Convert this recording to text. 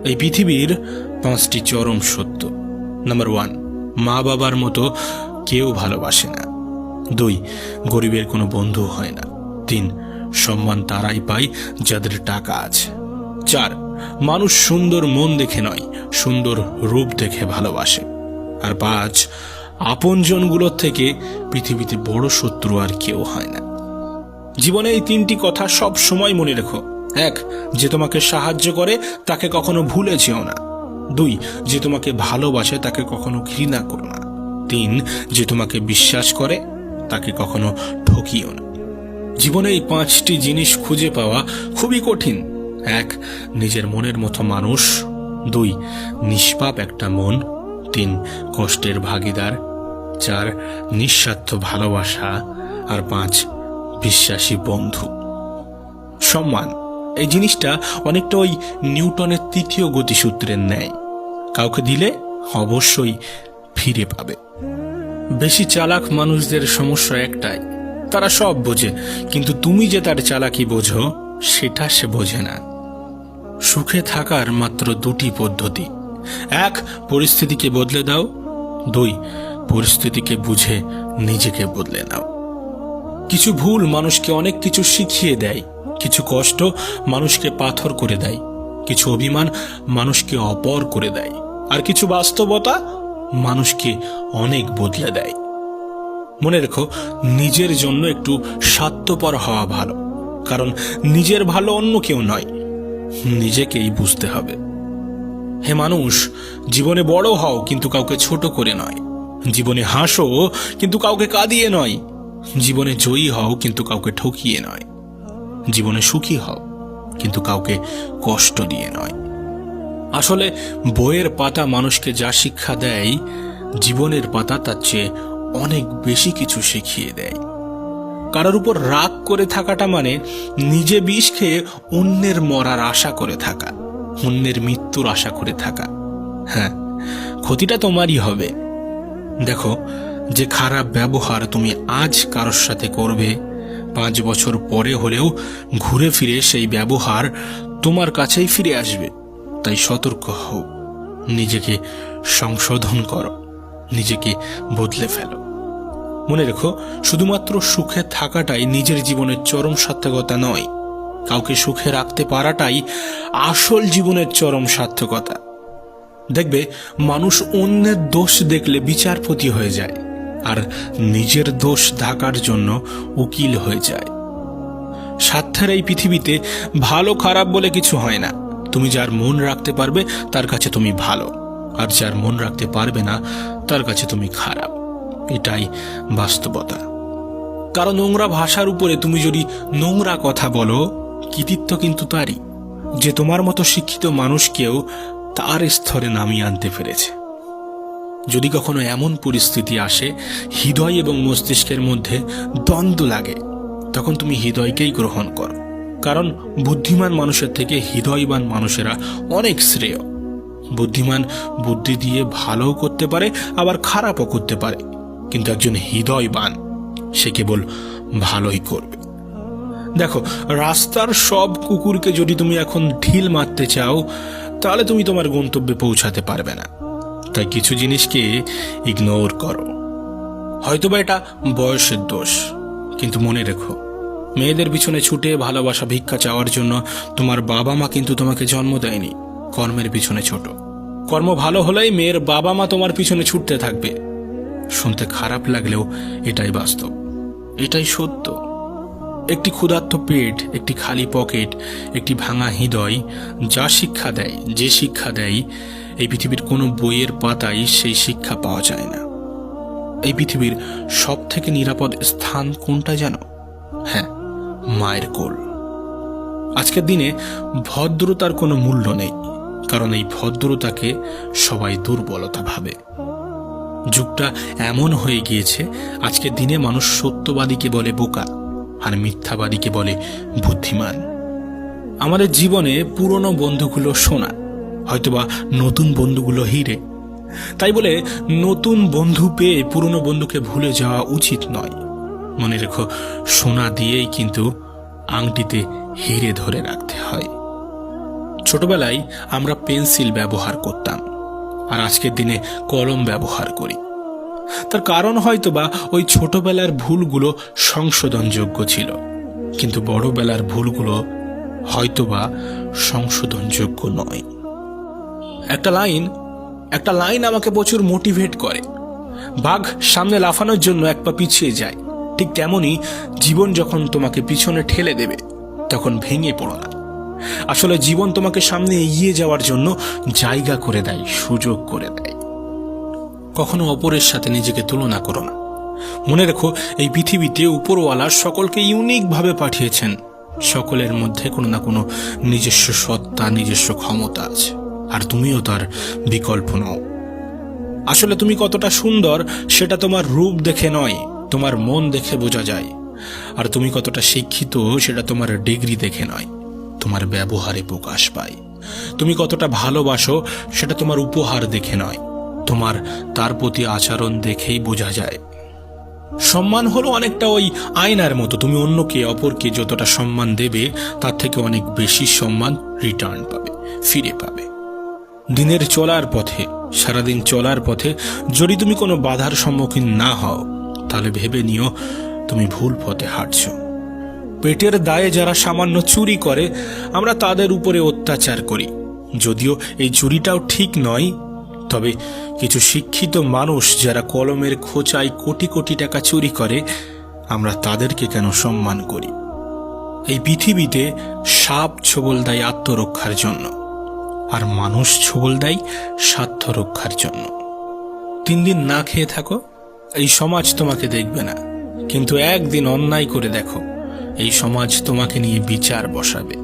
এই পৃথিবীর 5টি চরম সত্য। নাম্বার 1, মা বাবার মতো কেউ ভালোবাসে না। 2, গরিবের কোনো বন্ধু হয় না। 3, সম্মান তারাই পায় যাদের টাকা আছে। 4, মানুষ সুন্দর মন দেখে নয়, সুন্দর রূপ দেখে ভালোবাসে। আর 5, আপনজনগুলোর থেকে পৃথিবীতে বড় শত্রু আর কেউ হয় না। জীবনে এই 3টি কথা সব সময় মনে রেখো। 1, যে তোমাকে সাহায্য করে তাকে কখনো ভুলে যেও না। 2, যে তোমাকে ভালোবাসে তাকে কখনো ঘৃণা করো না। 3, যে তোমাকে বিশ্বাস করে তাকে কখনো ঠকিও না। জীবনে এই 5টি জিনিস খুঁজে পাওয়া খুবই কঠিন। 1, নিজের মনের মতো মানুষ। 2, নিষ্পাপ একটা মন। 3, কষ্টের ভাগিদার। 4, নিঃস্বার্থ ভালোবাসা। আর 5, বিশ্বাসী বন্ধু। সম্মান এই জিনিসটা অনেকটা ওই নিউটনের 3য় গতিসূত্রের ন্যায়। কাউকে দিলে অবশ্যই ফিরে পাবে। বেশি চালাক মানুষদের সমস্যা একটাই, তারা সব বোঝে, কিন্তু তুমি যে তার চালাকি বোঝো সেটা সে বোঝে না। সুখে থাকার মাত্র 2টি পদ্ধতি। 1, পরিস্থিতিকে বদলে দাও। 2, পরিস্থিতিকে বুঝে নিজেকে বদলে নাও। কিছু ভুল মানুষকে অনেক কিছু শিখিয়ে দেয়, কিছু কষ্ট মানুষকে পাথর করে দেয়, কিছু অভিমান মানুষকে অপর করে দেয়, আর কিছু বাস্তবতা মানুষকে অনেক বদলে দেয়। মনে রেখো, নিজের জন্য একটু স্বার্থপর হওয়া ভালো, কারণ নিজের ভালো অন্য কেউ নয়, নিজেকেই বুঝতে হবে। হে মানুষ, জীবনে বড় হও কিন্তু কাউকে ছোট করে নয়। জীবনে হাসো কিন্তু কাউকে কাঁদিয়ে নয়। জীবনে জয়ী হও কিন্তু কাউকে ঠকিয়ে নয়। জীবনে সুখী হও কিন্তু কাউকে কষ্ট দিয়ে নয়। আসলে বইয়ের পাতা মানুষকে যা শিক্ষা দেয়, জীবনের পাতা তার চেয়ে অনেক বেশি কিছু শিখিয়ে দেয়। কারোর উপর রাগ করে থাকাটা মানে নিজে বিষ খেয়ে অন্যের মরার আশা করে থাকা, অন্যের মৃত্যুর আশা করে থাকা। হ্যাঁ, ক্ষতিটা তোমারই হবে। দেখো, যে খারাপ ব্যবহার তুমি আজ কারোর সাথে করবে, 5 বছর পরে হলেও ঘুরে ফিরে সেই ব্যবহার তোমার কাছেই ফিরে আসবে। তাই সতর্ক হও, নিজেকে সংশোধন করো, নিজেকে বদলে ফেলো। মনে রেখো, শুধুমাত্র সুখে থাকাটাই নিজের জীবনের চরম সার্থকতা নয়, কাউকে সুখে রাখতে পারাটাই আসল জীবনের চরম সার্থকতা। দেখবে, মানুষ অন্যের দোষ দেখলে বিচারপতি হয়ে যায়, আর নিজের দোষ ঢাকার জন্য উকিল হয়ে যায়। স্বার্থের এই পৃথিবীতে ভালো খারাপ বলে কিছু হয় না। তুমি যার মন রাখতে পারবে তার কাছে তুমি ভালো, আর যার মন রাখতে পারবে না তার কাছে তুমি খারাপ। এটাই বাস্তবতা। কারণ নোংরা ভাষার উপরে তুমি যদি নোংরা কথা বলো, কৃতিত্ব কিন্তু তারই, যে তোমার মতো শিক্ষিত মানুষকেও তার স্তরে নামিয়ে আনতে পেরেছে। যদি কখনো এমন পরিস্থিতি আসে হৃদয় এবং মস্তিষ্কের মধ্যে দ্বন্দ্ব লাগে, তখন তুমি হৃদয়কেই গ্রহণ করো। কারণ বুদ্ধিমান মানুষের থেকে হৃদয়বান মানুষেরা অনেক শ্রেয়। বুদ্ধিমান বুদ্ধি দিয়ে ভালোও করতে পারে, আবার খারাপও করতে পারে, কিন্তু একজন হৃদয়বান সে কেবল ভালোই করবে। দেখো, রাস্তার সব কুকুরকে যদি তুমি এখন ঢিল মারতে চাও, তাহলে তুমি তোমার গন্তব্যে পৌঁছাতে পারবে না। তাই কিছু জিনিসকে ইগনোর করো। হয়তোবা এটা বয়সের দোষ, কিন্তু মনে রেখো, মেয়েদের পিছনে ছুটে ভালোবাসা ভিক্ষা চাওয়ার জন্য তোমার বাবা মা কিন্তু তোমাকে জন্ম দেয়নি। কর্মের পিছনে ছোট, কর্ম ভালো হলেই মেয়ের বাবা মা তোমার পিছনে ছুটতে থাকবে। শুনতে খারাপ লাগলেও এটাই বাস্তব, এটাই সত্য। একটি ক্ষুধার্ত পেট, একটি খালি পকেট, একটি ভাঙা হৃদয় যা শিক্ষা দেয়, যে শিক্ষা দেয়, এই পৃথিবীর কোনো বইয়ের পাতায় সেই শিক্ষা পাওয়া যায় না। এই পৃথিবীর সব থেকে নিরাপদ স্থান কোনটা জানো? হ্যাঁ, মায়ের কোল। আজকের দিনে ভদ্রতার কোনো মূল্য নেই, কারণ এই ভদ্রতাকে সবাই দুর্বলতা ভাবে। যুগটা এমন হয়ে গিয়েছে, আজকের দিনে মানুষ সত্যবাদীকে বলে বোকা, আর মিথ্যাবাদীকে বলে বুদ্ধিমান। আমাদের জীবনে পুরনো বন্ধুগুলো সোনা, হয়তোবা নতুন বন্ধুগুলো হিরে। তাই বলে নতুন বন্ধু পেয়ে পুরনো বন্ধুকে ভুলে যাওয়া উচিত নয়। মনে রেখো, সোনা দিয়েই কিন্তু আংটিতে হিরে ধরে রাখতে হয়। ছোটবেলায় আমরা পেন্সিল ব্যবহার করতাম, আর আজকের দিনে কলম ব্যবহার করি। তার কারণ হয়তোবা ওই ছোটবেলার ভুলগুলো সংশোধনযোগ্য ছিল, কিন্তু বড়বেলার ভুলগুলো হয়তোবা সংশোধনযোগ্য নয়। একটা লাইন আমাকে প্রচুর মোটিভেট করে। বাঘ সামনে লাফানোর জন্য এক পা পিছিয়ে যায়, ঠিক তেমনি জীবন যখন তোমাকে পিছনে ঠেলে দেবে তখন ভেঙে পড়ো না। আসলে জীবন তোমাকে সামনে এগিয়ে যাওয়ার জন্য জায়গা করে দেয়, সুযোগ করে দেয়। কখনো অপরের সাথে নিজেকে তুলনা করো না। মনে রেখো, এই পৃথিবীতে উপরওয়ালা সকলকে ইউনিক ভাবে পাঠিয়েছেন। সকলের মধ্যে কোনো না কোনো নিজস্ব সত্তা, নিজস্ব ক্ষমতা আছে, আর তুমিও তার বিকল্প নও। আসলে তুমি কতটা সুন্দর সেটা তোমার রূপ দেখে নয়, তোমার মন দেখে বোঝা যায়। আর তুমি কতটা শিক্ষিত সেটা তোমার ডিগ্রি দেখে নয়, তোমার ব্যবহারে প্রকাশ পায়। তুমি কতটা ভালোবাসো সেটা তোমার উপহার দেখে নয়, তোমার তার প্রতি আচরণ দেখেই বোঝা যায়। সম্মান হলো অনেকটা ওই আয়নার মতো। তুমি অন্যকে, অপরকে যতটা সম্মান দেবে তার থেকে অনেক বেশি সম্মান রিটার্ন পাবে, ফিরে পাবে। দিনের চলার পথে, সারাদিন চলার পথে যদি তুমি কোনো বাধার সম্মুখীন না হও, তাহলে ভেবে নিও তুমি ভুল পথে হাঁটছ। পেটের দায়ে যারা সামান্য চুরি করে, আমরা তাদের উপরে অত্যাচার করি। যদিও এই চুরিটাও ঠিক নয়, তবে কিছু শিক্ষিত মানুষ যারা কলমের খোঁচায় কোটি কোটি টাকা চুরি করে, আমরা তাদেরকে কেন সম্মান করি? এই পৃথিবীতে সাপ ছোবল দেয় আত্মরক্ষার জন্য, আর মানুষ ছোবল দেয় স্বার্থ রক্ষার জন্য। 3 দিন না খেয়ে থাকো, এই সমাজ তোমাকে দেখবে না, কিন্তু একদিন অন্যায় করে দেখো, এই সমাজ তোমাকে নিয়ে বিচার বসাবে।